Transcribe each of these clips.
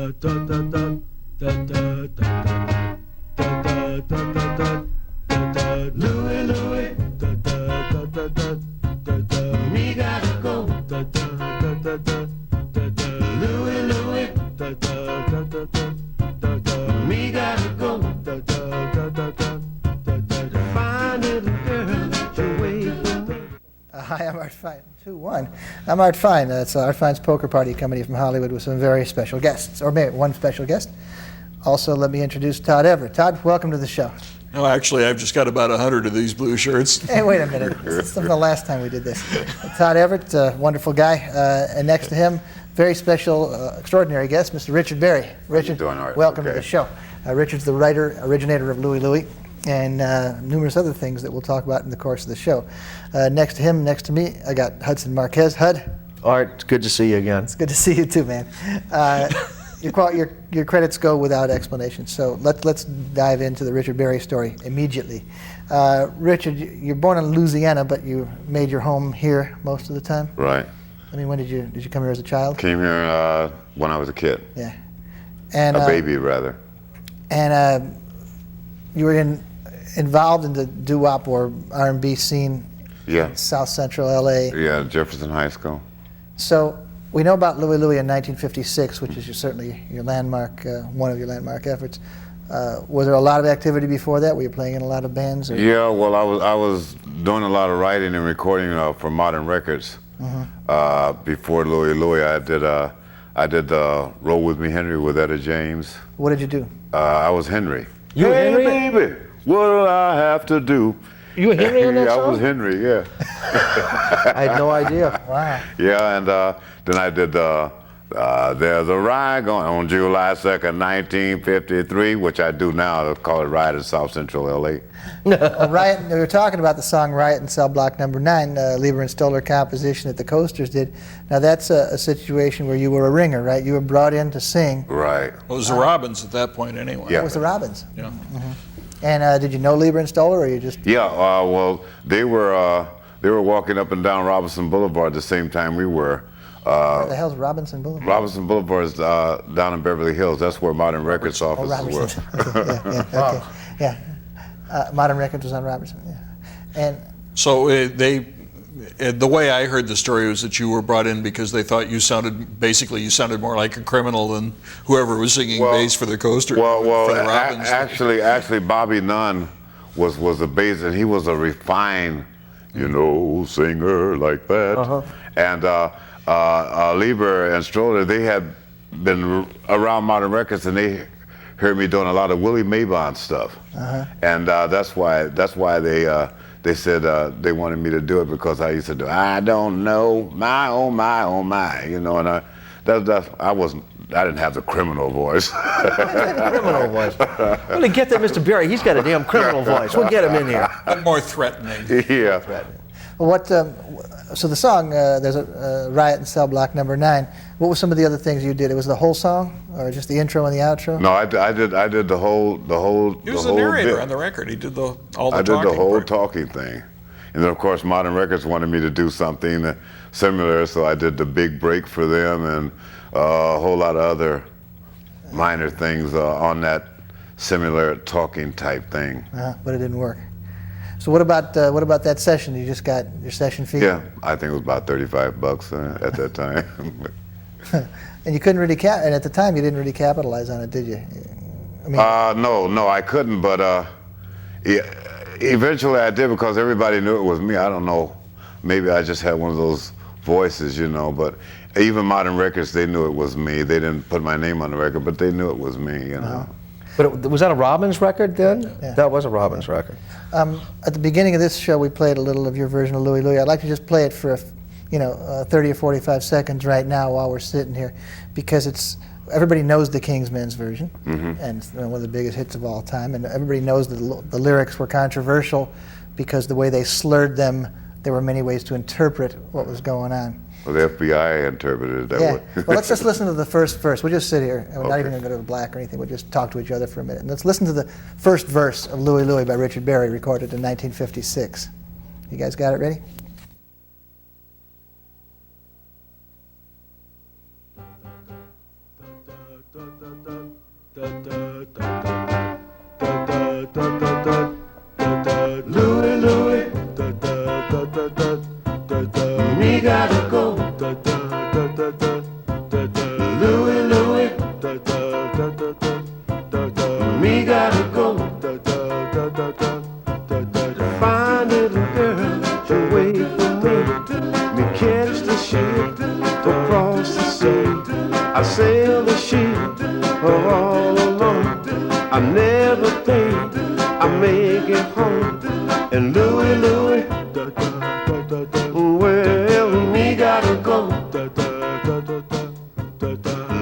Louie Louie, me gotta go. Louie Louie, me gotta go. Fine little girl, you wait for me. Hi, I'm Art Fein. 2-1. I'm Art Fein. It's Art Fein's Poker Party coming from Hollywood with some very special guests, or maybe one special guest. Also, let me introduce Todd Everett. Todd, welcome to the show. No, actually, I've just got about 100 of these blue shirts. Hey, wait a minute. This is the last time we did this. Todd Everett, wonderful guy. And next to him, very special, extraordinary guest, Mr. Richard Berry. Richard, doing, Art? welcome to Okay. the show. Richard's the writer, originator of Louie Louie, and numerous other things that we'll talk about in the course of the show. Next to him, next to me, I got Hudson Marquez. Hud. Art, it's good to see you again. It's good to see you too, man. Your credits go without explanation. So let's dive into the Richard Berry story immediately. Richard, you're born in Louisiana, but you made your home here most of the time. Right. I mean, when did you come here as a child? Came here when I was a kid. Yeah. And A baby, rather. And you were involved in the doo-wop or R&B scene. Yeah. In South Central LA. Yeah, Jefferson High School. So we know about Louie Louie in 1956, which is certainly your landmark, one of your landmark efforts. Was there a lot of activity before that? Were you playing in a lot of bands? Or? Yeah, well, I was doing a lot of writing and recording for Modern Records. Before Louie Louie, I did Roll With Me Henry with Etta James. What did you do? I was Henry. You were Hey, Henry? baby, what'll I have to do? You were Henry on that Yeah, song? I was Henry, yeah. I had no idea. Wow. Yeah, and then I did There's a Riot Going on July 2nd, 1953, which I do now. I call it Riot in South Central LA. Well, Riot, we were talking about the song Riot in Cell Block Number 9, Lieber and Stoller composition that the Coasters did. Now that's a situation where you were a ringer, right? You were brought in to sing. Right. Well, it was the Robins at that point anyway. Yeah. It was the Robins. Yeah. And did you know Lieber and Stoller, or you just... Yeah, well, they were walking up and down Robinson Boulevard the same time we were. Where the hell's Robinson Boulevard? Robinson Boulevard is down in Beverly Hills. That's where Modern Records offices Robinson. were. Okay, okay, yeah. Modern Records was on Robinson, yeah. And So the way I heard the story was that you were brought in because they thought you sounded more like a criminal than whoever was singing bass for the Coasters. Well, for the Robins. actually, Bobby Nunn was the bass, and he was a refined, singer like that. And Lieber and Stoller, they had been around Modern Records, and they heard me doing a lot of Willie Mabon stuff. And that's why they said they wanted me to do it, because I used to do I don't know my oh my oh my, and I didn't have the criminal voice. Criminal voice. We're going to get that Mr. Berry. He's got a damn criminal voice. We'll get him in here. But more threatening. Yeah. well, so the song, there's a Riot in Cell Block Number 9. What were some of the other things you did? It was the whole song, or just the intro and the outro? No, I did the whole. He was the narrator on the record. He did all the talking. I did the whole part. talking thing, and then of course Modern Records wanted me to do something similar, so I did the big break for them and a whole lot of other minor things on that similar talking type thing. But it didn't work. So what about that session? You just got your session fee? Yeah, I think it was about $35 at that time. And you couldn't really and at the time you didn't really capitalize on it, did you? I mean, no, I couldn't, but eventually I did, because everybody knew it was me. I don't know, maybe I just had one of those voices, but even Modern Records, they knew it was me. They didn't put my name on the record, but they knew it was me, But was that a Robins record then? Yeah. That was a Robins record. at the beginning of this show, we played a little of your version of Louie Louie. I'd like to just play it for 30 or 45 seconds right now while we're sitting here, because everybody knows the Kingsmen's version, and it's one of the biggest hits of all time, and everybody knows that the lyrics were controversial because the way they slurred them, there were many ways to interpret what was going on. Well, the FBI interpreted it that way. Well, let's just listen to the first verse. We'll just sit here, and we're not even going to go to the black or anything. We'll just talk to each other for a minute. And let's listen to the first verse of Louie Louie by Richard Berry, recorded in 1956. You guys got it ready? Louie, Louie, me gotta go. Louie, Louie, me gotta go. Fine little girl, she wait for me. Me catch the ship across the sea. I sail the ship all alone. I never pay, I make it home. And Louie, Louie, well, me gotta go.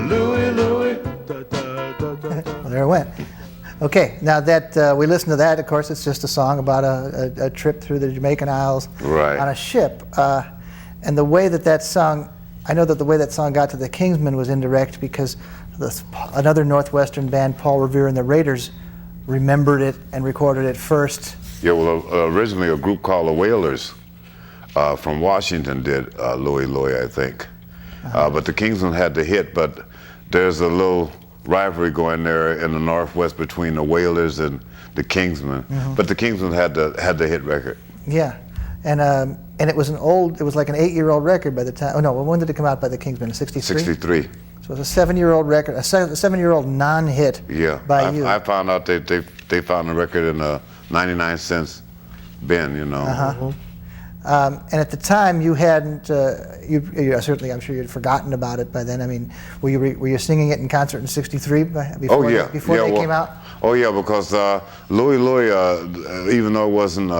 Louie, Louie. Well, there it went. Okay, now that we listened to that, of course, it's just a song about a trip through the Jamaican Isles Right. on a ship. And the way that song, I know that the way that song got to the Kingsmen was indirect because another Northwestern band, Paul Revere and the Raiders, remembered it and recorded it first. Yeah, well, originally a group called the Wailers from Washington did Louie Louie, I think. But the Kingsmen had the hit, but there's a little rivalry going there in the Northwest between the Wailers and the Kingsmen. But the Kingsmen had the hit record. Yeah, and it was it was like an 8-year-old record by the time. Oh no, when did it come out by the Kingsmen? 63. 63. So it was a 7-year-old record, a 7-year-old non-hit. Yeah, by you. I found out they found the record in a 99-cent bin, you know. And at the time, you hadn't. You certainly, I'm sure you'd forgotten about it by then. I mean, were you singing it in concert in '63 before they came out? Oh yeah, because Louie Louie, even though it wasn't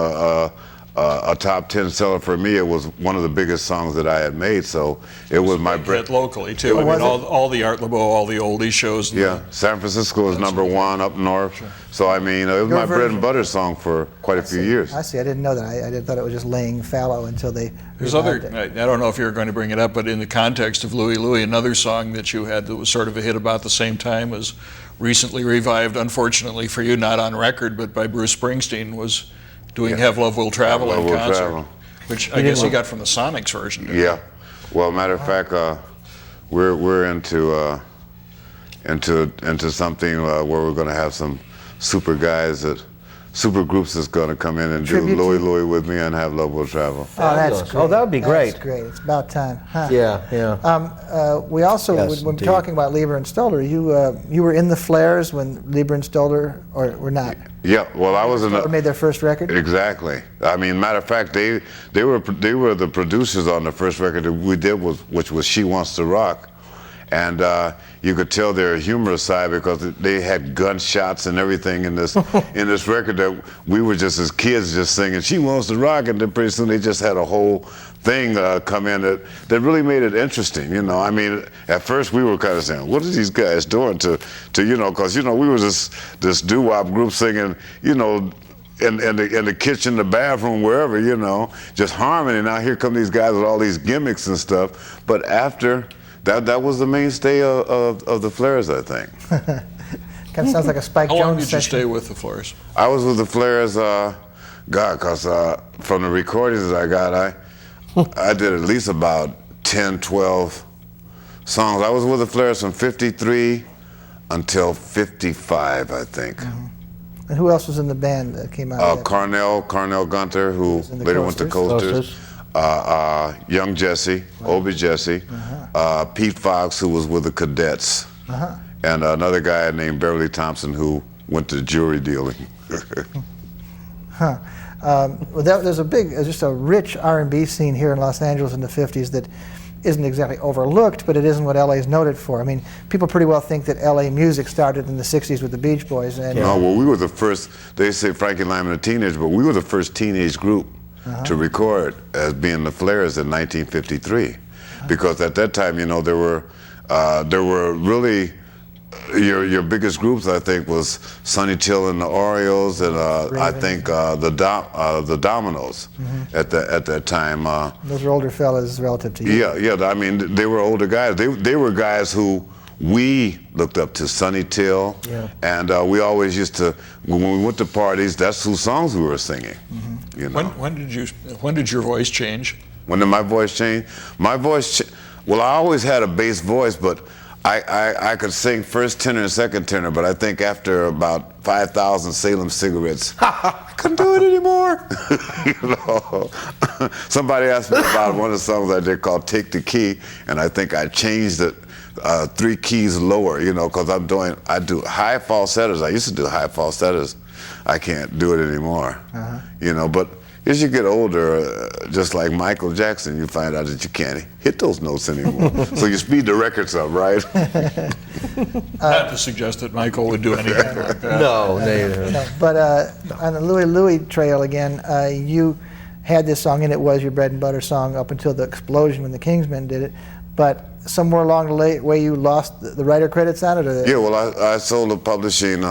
a top 10 seller for me, it was one of the biggest songs that I had made. So it was my hit locally too. I mean, all the Art Laboe, all the oldie shows. Yeah, San Francisco was #1 up north. Sure. So I mean, it was my bread and butter song for quite a few years. I see. I didn't know that. I thought it was just laying fallow until they. There's other. I don't know if you're going to bring it up, but in the context of Louie Louie, another song that you had that was sort of a hit about the same time was recently revived, unfortunately for you, not on record, but by Bruce Springsteen, was doing "Have Love Will Travel" in concert, which I guess he got from the Sonics version. Yeah. Well, matter of fact, we're into something where we're going to have some super groups that's going to come in and do Louie Louie with me and "Have Love Will Travel." Oh, that's great. Oh, that would be great. That's great. It's about time. Huh? Yeah. We also, Yes, when indeed. talking about Lieber and Stoller, you were in the Flares when Lieber and Stoller, or were not? Yeah. Well, I was in Stoller made their first record. Exactly. I mean, matter of fact, they were the producers on the first record that we did, which was "She Wants to Rock," and you could tell their humorous side because they had gunshots and everything in this in this record that we were just as kids just singing "She Wants to Rock," and then pretty soon they just had a whole thing come in that really made it interesting. You know, I mean, at first we were kind of saying, "What are these guys doing to you know?" Because you know we were this doo-wop group singing, you know, in the kitchen, the bathroom, wherever, you know, just harmony. Now here come these guys with all these gimmicks and stuff. But after that was the mainstay of the Flares, I think. Kind of sounds like a Spike How Jones long did you session. stay with the Flares? I was with the Flares, because from the recordings that I got, I did at least about 10, 12 songs. I was with the Flares from 53 until 55, I think. And who else was in the band that came out? Carnell Gunter, who in the later went to Coasters. Coasters. Young Jesse, Obie Jesse, Pete Fox, who was with the Cadets, and another guy named Beverly Thompson, who went to jury dealing. Well, there's just a rich R&B scene here in Los Angeles in the 50s that isn't exactly overlooked, but it isn't what LA is noted for. I mean, people pretty well think that LA music started in the 60s with the Beach Boys. And No, well, we were the first, they say Frankie Lyman a teenager, but we were the first teenage group to record as being the Flares in 1953. Because at that time, you know, there were really, your biggest groups, I think, was Sonny Till and the Orioles, and I think the Dominoes at that time. those are older fellas relative to you. Yeah. I mean, they were older guys. They were guys who we looked up to, Sonny Till, and we always used to, when we went to parties, that's whose songs we were singing. You know? When did your voice change? When did my voice change? Well, I always had a bass voice, but I could sing first tenor and second tenor, but I think after about 5,000 Salem cigarettes, I couldn't do it anymore. You know, somebody asked me about one of the songs I did called "Take the Key," and I think I changed it 3 keys lower. You know, because I do high falsettos. I used to do high falsettos. I can't do it anymore. You know, but as you get older, just like Michael Jackson, you find out that you can't hit those notes anymore. So you speed the records up, right? Not to suggest that Michael would do anything like that. No. But on the Louie Louie trail again, you had this song, and it was your bread and butter song up until the explosion when the Kingsmen did it. But somewhere along the way, you lost the writer credits on it? Or Yeah, well, I sold the publishing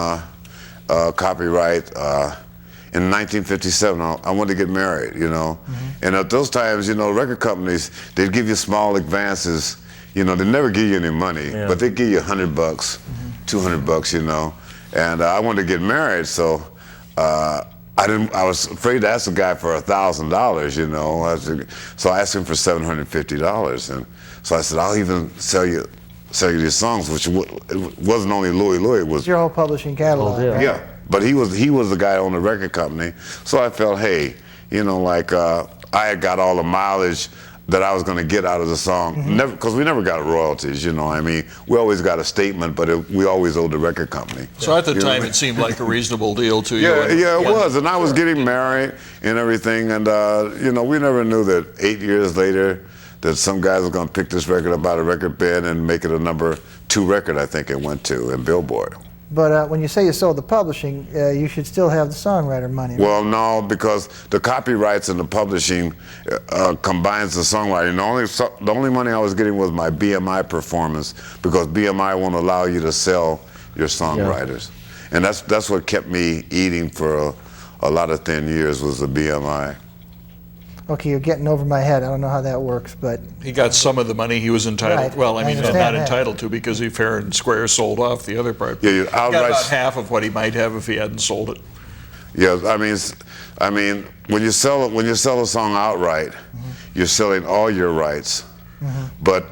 copyright in 1957. I wanted to get married, you know. And at those times, you know, record companies, they'd give you small advances. You know, they never give you any money, but they give you $100, $200, you know. And I wanted to get married, so I was afraid to ask the guy for $1,000, you know. So I asked him for $750, and so I said, I'll even sell you these songs, which it wasn't only Louie Louie. It was your whole publishing catalog. yeah. Right? Yeah, but he was the guy on the record company. So I felt, hey, you know, like I had got all the mileage that I was going to get out of the song. Never, because we never got royalties, you know. I mean, we always got a statement, but we always owed the record company. So at the You know time, what I mean? it seemed like a reasonable deal to you. Yeah, it was, and I was getting married and everything, and you know, we never knew that 8 years later that some guys were going to pick this record up out of record bin and make it a #2 record, I think it went to, in Billboard. But when you say you sold the publishing, you should still have the songwriter money. Right? Well, no, because the copyrights and the publishing combines the songwriting. The only money I was getting was my BMI performance, because BMI won't allow you to sell your songwriters. And that's what kept me eating for a lot of thin years, was the BMI. Okay, you're getting over my head. I don't know how that works, but He got some of the money he was entitled. Right. Well, I mean, understand not that. entitled to, because he fair and square sold off the other part. Yeah, He got outright. about half of what he might have if he hadn't sold it. Yeah, I mean, when you sell a song outright, you're selling all your rights. But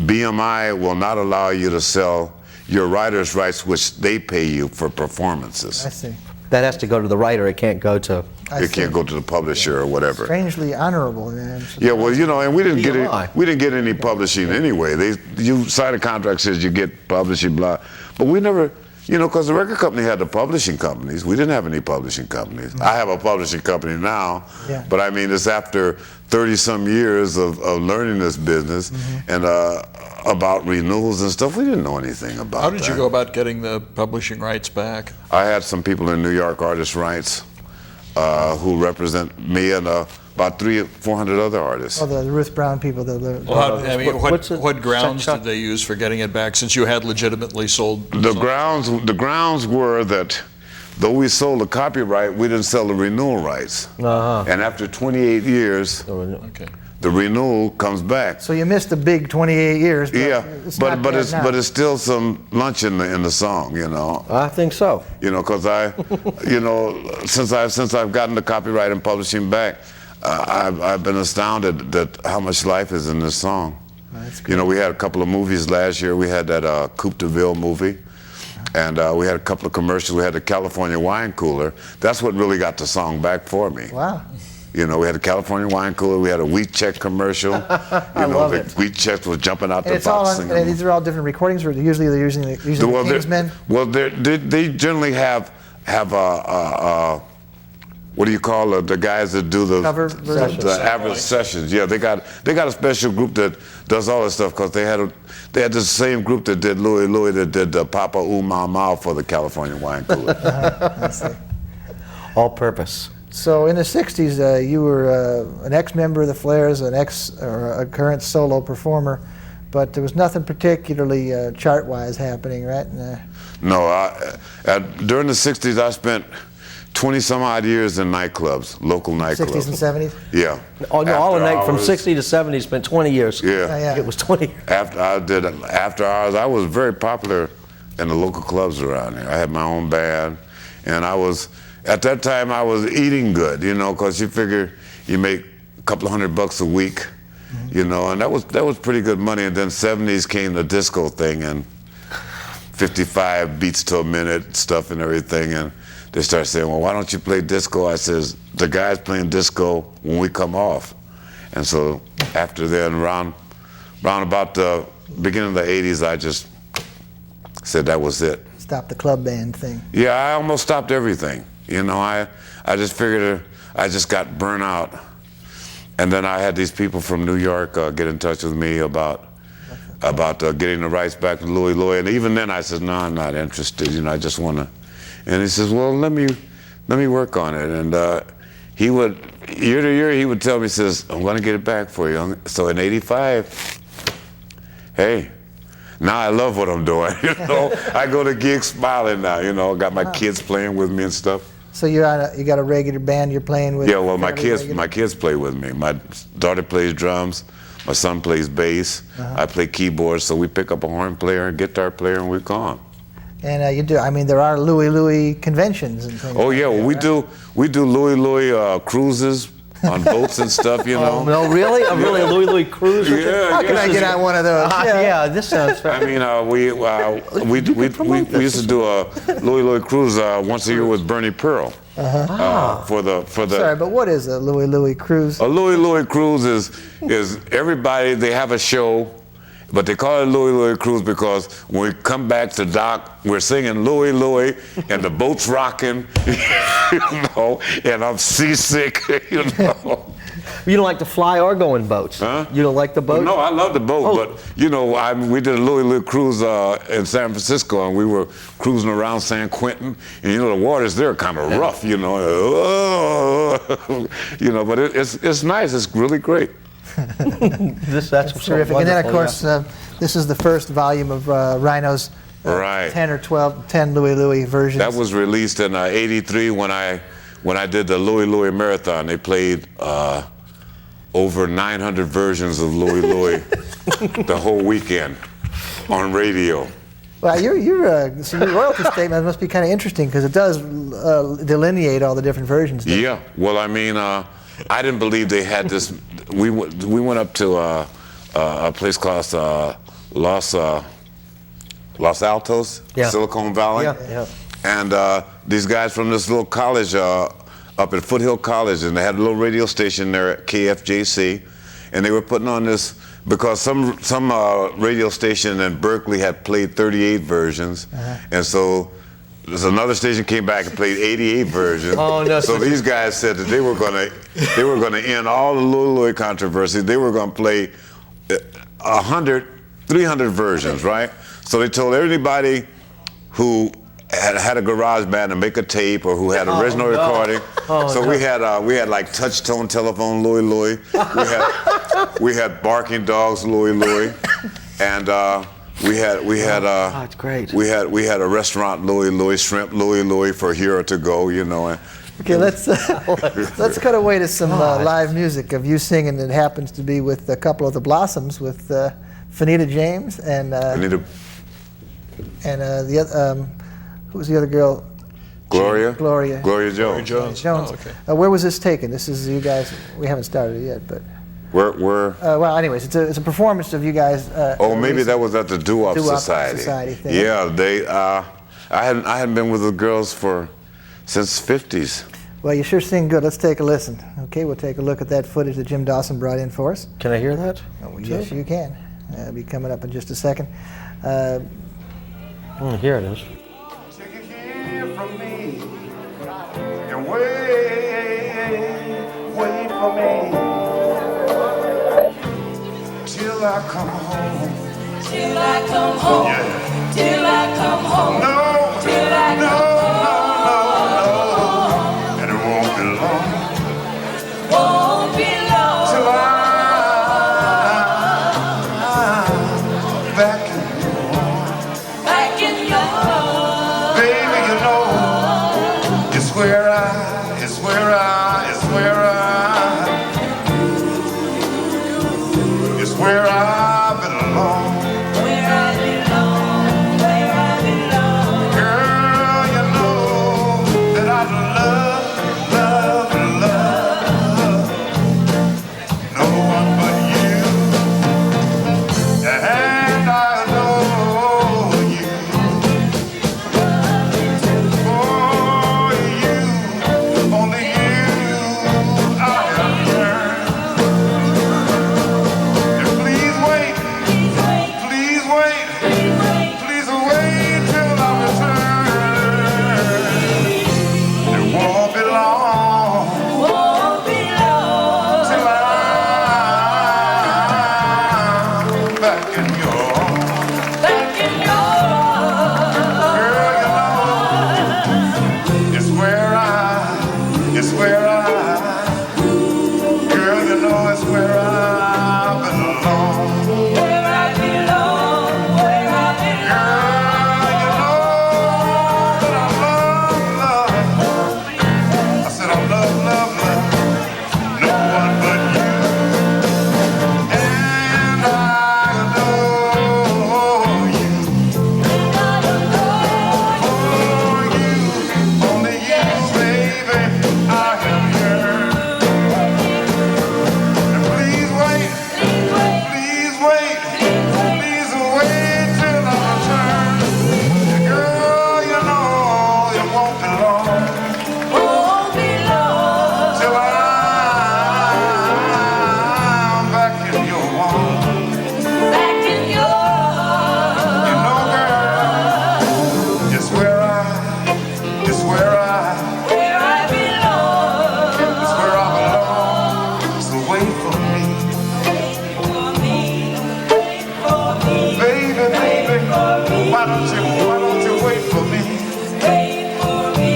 BMI will not allow you to sell your writer's rights, which they pay you for performances. I see. That has to go to the writer. It can't go to. It can't go to the publisher or whatever. Strangely honorable, man. Yeah, well, you know, and we didn't BMI. get any publishing anyway. You sign a contract, says you get publishing, blah. But we never, you know, because the record company had the publishing companies. We didn't have any publishing companies. I have a publishing company now, but I mean, it's after 30-some years of learning this business and about renewals and stuff. We didn't know anything about that. How did you go about getting the publishing rights back? I had some people in New York, artist rights, who represent me and about 300 or 400 other artists. Oh, the Ruth Brown people. Well, I mean, what's it- what grounds Chuck? did they use for getting it back, since you had legitimately sold? The grounds were that though we sold the copyright, we didn't sell the renewal rights. And after 28 years, Okay. the renewal comes back. So you missed the big 28 years. But Yeah, it's but not bad now. it's still some lunch in the song, you know. I think so. You know, because you know, since I've gotten the copyright and publishing back, I've been astounded that how much life is in this song. That's You know, we had a couple of movies last year. We had that Coupe de Ville movie, and we had a couple of commercials. We had the California wine cooler. That's what really got the song back for me. Wow. You know, we had a California wine cooler. We had a wheat check commercial. You know, love the it. wheat checks was jumping out And the it's all box. on, singing. and these are all different recordings, or usually they're using the Kingsmen? Well, they generally have what do you call the guys that do the Cover versions? the average sessions? Yeah, they got a special group that does all this stuff, because they had the same group that did Louie Louie, that did the Papa Ooh Ma Ma for the California wine cooler. I see. All purpose. So in the 60s, you were an ex-member of the Flares, a current solo performer, but there was nothing particularly chart-wise happening, right? No, during the '60s, I spent 20-some-odd years in nightclubs, local nightclubs. 60s and 70s? Yeah. Oh, no, all the After night from hours. 60 to 70, spent 20 years. Yeah. Yeah. It was 20. After I did after hours, I was very popular in the local clubs around here. I had my own band, and at that time I was eating good, you know, because you figure you make a couple of $100 a week, you know, and that was pretty good money. And then 70s came the disco thing, and 55 beats to a minute stuff and everything, and they started saying, well, why don't you play disco? I says, the guy's playing disco when we come off. And so after then, round about the beginning of the 80s, I just said that was it. Stop the club band thing. Yeah, I almost stopped everything. You know, I just figured I just got burnt out. And then I had these people from New York get in touch with me about getting the rights back to Louie Louie. And even then I said, no, I'm not interested. You know, I just want to. And he says, well, let me work on it. And he would, year to year, he would tell me, he says, I'm going to get it back for you. So in 85, hey, now I love what I'm doing. You know, I go to gigs smiling now. You know, got my kids playing with me and stuff. So you got a regular band you're playing with? Yeah, well, my kids play with me. My daughter plays drums. My son plays bass. I play keyboards. So we pick up a horn player and guitar player, and we're gone. And you do. I mean, there are Louie Louie conventions and things. Oh yeah, well, we do Louie Louie cruises on boats and stuff. You know. Oh, no, really? A Louie Louie cruise? Yeah. How can I get on one of those? Yeah, this sounds fair. I mean, we used to do a Louie Louie cruise once a year with Bernie Pearl. For the. Sorry, but what is a Louie Louie cruise? A Louie Louie cruise is everybody, they have a show, but they call it Louie Louie cruise because when we come back to dock, we're singing Louie Louie and the boat's rocking, you know, and I'm seasick, you know. You don't like to fly or go in boats? Huh? You don't like the boat? No, I love the boat, but you know, we did a Louie Louie cruise in San Francisco, and we were cruising around San Quentin, and you know, the waters there are kind of rough, you know, you know, but it's nice. It's really great. That's terrific. And then, of course, this is the first volume of Rhino's right. 10 Louie Louie versions. That was released in '83 when I did the Louie Louie Marathon. They played over 900 versions of Louie Louie the whole weekend on radio. Well, your royalty statement must be kind of interesting because it does delineate all the different versions. Yeah. Well, I mean, I didn't believe they had this. We went up to a place called Los Altos, Silicon Valley. Yeah. And these guys from this little college up at Foothill College, and they had a little radio station there at KFJC, and they were putting on this because some radio station in Berkeley had played 38 versions, and so there's another station came back and played 88 versions. Oh no! So these guys said that they were going to end all the Louie Louie controversy. They were going to play 300 versions, right? So they told everybody who had a garage band to make a tape or who had original recording. So we had like touch tone telephone Louie Louie. We had barking dogs Louie Louie, and we had it's great. We had a restaurant Louie Louie, shrimp Louie Louie for Hero to Go, you know. And, okay, let's cut away to some live music of you singing. That happens to be with a couple of the Blossoms with Fanita James and the other. Who was the other girl? Gloria Jones. Jones. Jones. Oh, okay. Where was this taken? This is you guys. We haven't started it yet, but. Well, anyways, it's a performance of you guys. Maybe that was at the Doo-Wop Society. Thing. Yeah, they. I hadn't been with the girls since '50s. Well, you sure sing good. Let's take a listen. Okay, we'll take a look at that footage that Jim Dawson brought in for us. Can I hear that? Oh, yes, you can. It'll be coming up in just a second. Here it is. Take a hand from me and wait for me till I come home. Till I come home. Yeah. Till I come home. No, Till I come no, and it won't be long Won't be long. till I'm back in your arms. Back in your arms. Baby, you know, it's where I belong. Where I belong. Where I belong. Girl, you back in your arms. back in your Girl, you know, it's where I, girl, you know, it's where I belong. where I belong, where I belong. Girl, you know that I love. I said I love no one but you. And I adore you. For you, only you, baby, I have yearned. And please wait, please wait, please wait till I return. Girl, you know it won't be long Won't be long, till I'm back in your arms. back in your You know, girl, it's where I, it's where I, where I belong. it's where I belong. So wait for me, Wait for me, wait for me, baby, baby. Why don't you wait for me? wait for me,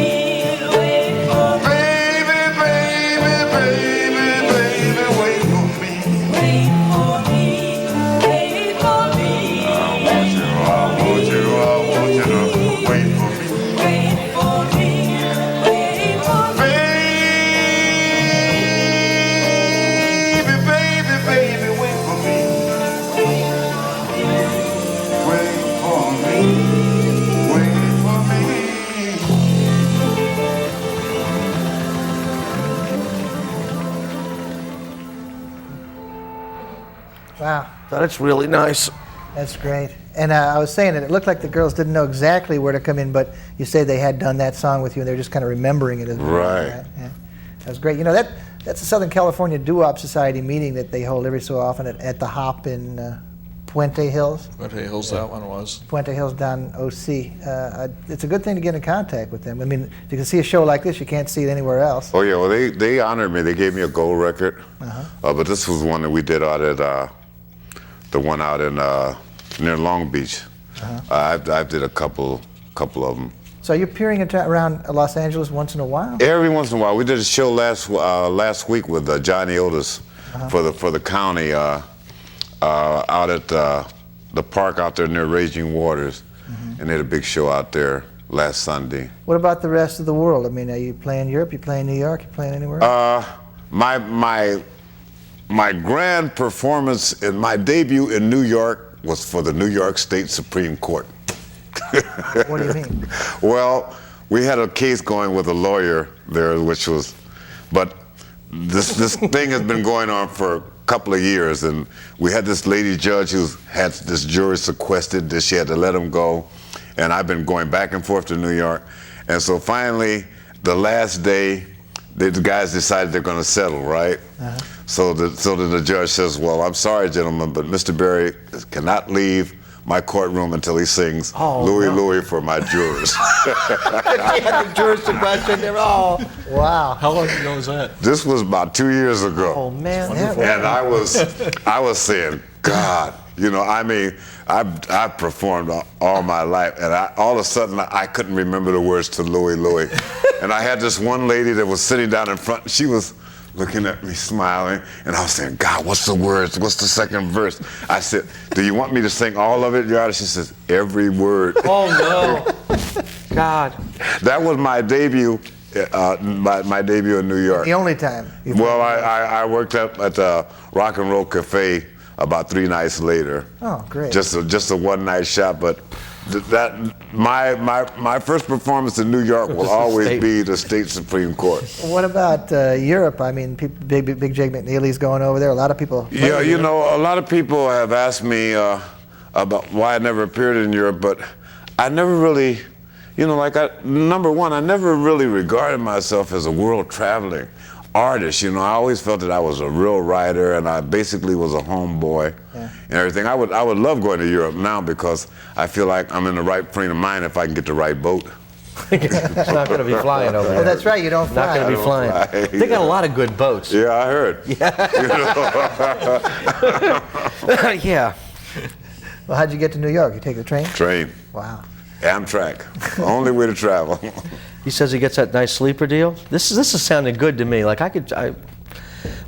wait for me, Baby, baby, baby, baby, wait for me. wait for me, wait for me, I want you to wait for me. wait for me, wait for me. Baby, baby, wait for me. Wait for me. Wait for me. Wow, That's really nice. that's great. And I was saying that it looked like the girls didn't know exactly where to come in, but you say they had done that song with you, and they're just kind of remembering it. Right. Yeah. That was great. You know, that's a Southern California Doo-Wop Society meeting that they hold every so often at the Hop in Puente Hills. What hills that one was? Puente Hills down OC. It's a good thing to get in contact with them. I mean, you can see a show like this, you can't see it anywhere else. Oh yeah, well they honored me. They gave me a gold record. But this was one that we did out at the one out in near Long Beach. I did a couple of them. So you're appearing around Los Angeles once in a while? Every once in a while, we did a show last week with Johnny Otis for the county out at the park out there near Raging Waters, and they had a big show out there last Sunday. What about the rest of the world? I mean, are you playing Europe? You playing New York? You playing anywhere else? My grand performance in my debut in New York was for the New York State Supreme Court. What do you mean? Well, we had a case going with a lawyer there, but this thing has been going on for a couple of years, and we had this lady judge who had this jury sequestered that she had to let him go, and I've been going back and forth to New York, and so finally, the last day, the guys decided they're going to settle, right? So the judge says, "Well, I'm sorry, gentlemen, but Mr. Berry cannot leave my courtroom until he sings Louie Louie for my jurors." Yeah, the jurors sequestered. They're all. Wow. How long ago was that? This was about 2 years ago. Oh man. And I was saying, God, you know, I mean, I've performed all my life, and all of a sudden I couldn't remember the words to Louie Louie. And I had this one lady that was sitting down in front. She was looking at me, smiling, and I was saying, God, what's the words? What's the second verse? I said, do you want me to sing all of it, Your Honor? She says, every word. Oh no. God. That was my debut. My debut in New York. The only time. Well, I worked up at the Rock and Roll Cafe about 3 nights later. Oh, great. Just a one-night shot, but my first performance in New York will always be the state Supreme Court. What about Europe? I mean, Big Jake McNeely's going over there. A lot of people. Yeah, you know, a lot of people have asked me about why I never appeared in Europe, but I never really, you know, number one, I never really regarded myself as a world traveling artist. You know, I always felt that I was a real writer, and I basically was a homeboy and everything. I would love going to Europe now because I feel like I'm in the right frame of mind if I can get the right boat. It's not going to be flying over there. Oh, that's right. You don't fly. Not going to be flying. They got a lot of good boats. Yeah, I heard. Yeah. Well, how'd you get to New York? You take the train? Train, Wow. Amtrak, only way to travel. He says he gets that nice sleeper deal. This is sounding good to me. Like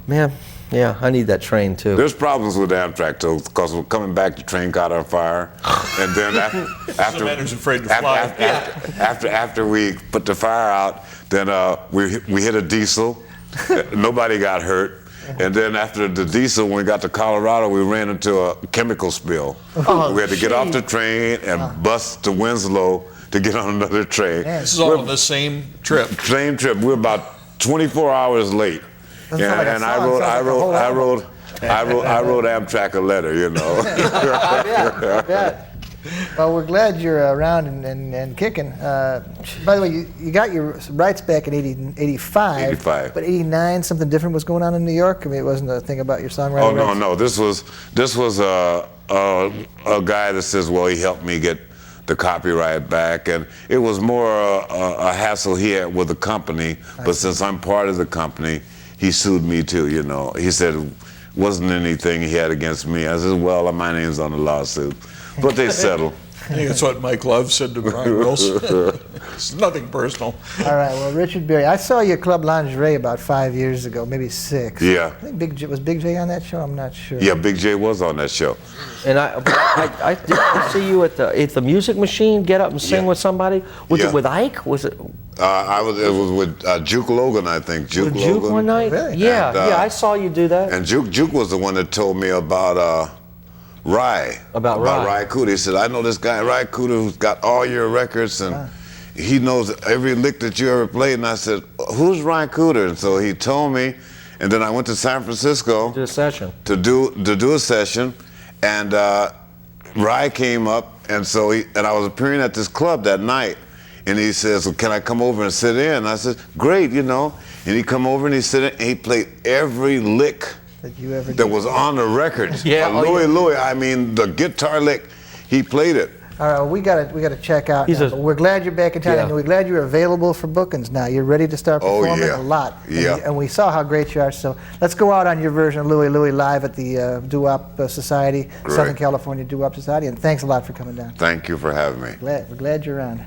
man, yeah, I need that train too. There's problems with Amtrak too, because we're coming back, the train caught on fire, and then after man's afraid to fly. after we put the fire out, then we hit a diesel. Nobody got hurt. And then after the diesel, when we got to Colorado, we ran into a chemical spill. Oh, we had to get off the train and bus to Winslow to get on another train. This is all on the same trip. Same trip. We're about 24 hours late. Doesn't sound like a And song, I sounds like a whole wrote Amtrak a letter, you know. I bet. Well, we're glad you're around and kicking. By the way, you got your rights back in 85. 85. But 89, something different was going on in New York? I mean, it wasn't a thing about your songwriting Oh, rights? no. This was a guy that says, well, he helped me get the copyright back, and it was more a hassle he had with the company. But since I'm part of the company, he sued me too. You know, he said it wasn't anything he had against me. I said, well, my name's on the lawsuit, but they settled. I think that's what Mike Love said to Brian Wilson. It's nothing personal. All right, well, Richard Berry, I saw you at Club Lingerie about 5 years ago, maybe 6. Yeah. I think was Big J on that show? I'm not sure. Yeah, Big J was on that show. And I did see you at the Music Machine. Get up and sing with somebody. Was it with Ike? Was it? It was with Juke Logan, I think. With Juke one night? Really? Yeah, And, I saw you do that. And Juke was the one that told me about Ry. About Ry. Ry Cooder. He said, I know this guy, Ry Cooder, who's got all your records, and he knows every lick that you ever played. And I said, who's Ry Cooder? And so he told me, and then I went to San Francisco Did a session. to do a session, and Ry came up, and so I was appearing at this club that night, and he says, well, can I come over and sit in? And I said, great, you know. And he come over and he sit in, and he played every lick That you ever that did. was on the record. Yeah, Louie Louie, I mean, the guitar lick, he played it. All right, well, we gotta check out He's now, a- but we're glad you're back in town, Yeah. and we're glad you're available for bookings now. You're ready to start Oh, performing yeah. a lot. Yeah. And we saw how great you are, so let's go out on your version of Louie Louie live at the Doo-Wop Society, Great. Southern California Doo-Wop Society, and thanks a lot for coming down. Thank you for having me. We're glad you're around.